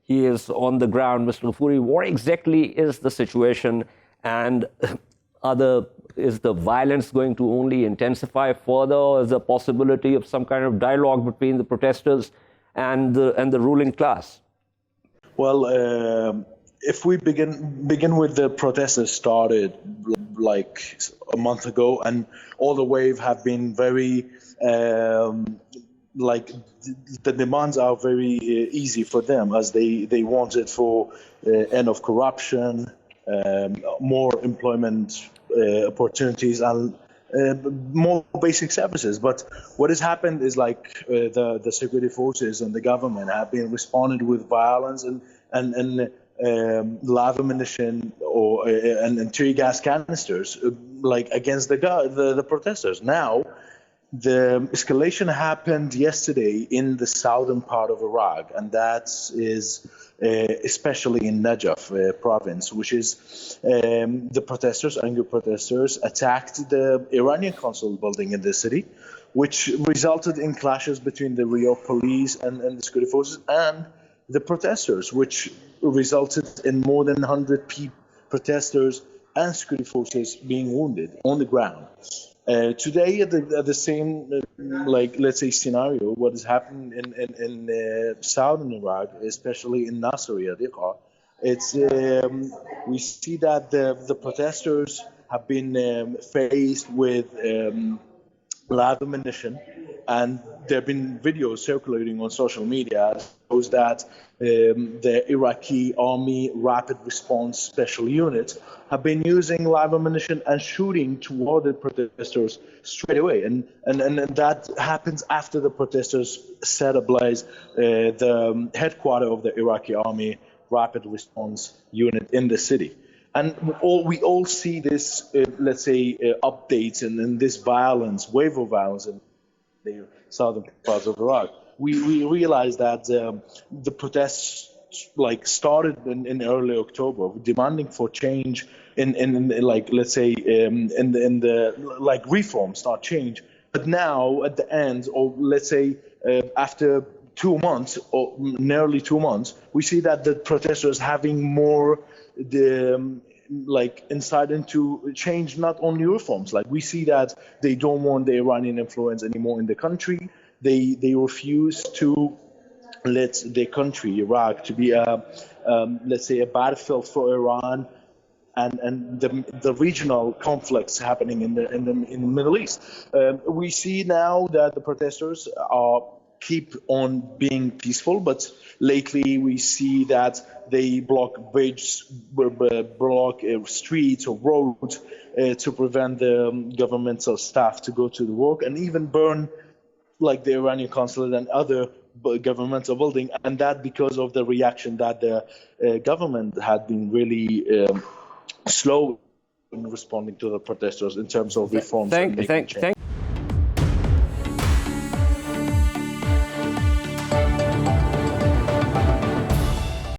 He is on the ground. Mr. Ghafoori, what exactly is the situation, and is the violence going to only intensify further, or is there a possibility of some kind of dialogue between the protesters and the ruling class? Well, if we begin with the protests that started like a month ago, and all the wave have been very like the demands are very easy for them, as they wanted for end of corruption, more employment opportunities, and more basic services. But what has happened is like the security forces and the government have been responded with violence and live ammunition and tear gas canisters like against the protesters. Now, the escalation happened yesterday in the southern part of Iraq, and that is especially in Najaf province, which is the angry protesters attacked the Iranian consulate building in the city, which resulted in clashes between the real police and the security forces and the protesters, which resulted in more than 100 protesters and security forces being wounded on the ground. Today, at the same, like, let's say, scenario, what is happening in southern Iraq, especially in Nasiriyah, it's we see that the protesters have been faced with live ammunition, and there have been videos circulating on social media that shows that the Iraqi Army Rapid Response Special Unit have been using live ammunition and shooting toward the protesters straight away. And that happens after the protesters set ablaze the headquarters of the Iraqi Army Rapid Response Unit in the city. And we all see this, let's say, updates and this violence, wave of violence in the southern parts of Iraq. We realize that the protests like started in early October, demanding for change in like, let's say, in the like reforms, not change. But now at the end, or let's say after 2 months or nearly 2 months, we see that the protesters having more like insight into change, not only reforms. Like, we see that they don't want the Iranian influence anymore in the country. They refuse to let their country, Iraq, to be a let's say a battlefield for Iran and the regional conflicts happening in the Middle East. We see now that the protesters keep on being peaceful, but lately we see that they block bridges, block streets or roads to prevent the governmental staff to go to the work, and even burn like the Iranian consulate and other governmental building, and that because of the reaction that the government had been really slow in responding to the protesters in terms of reforms. Thank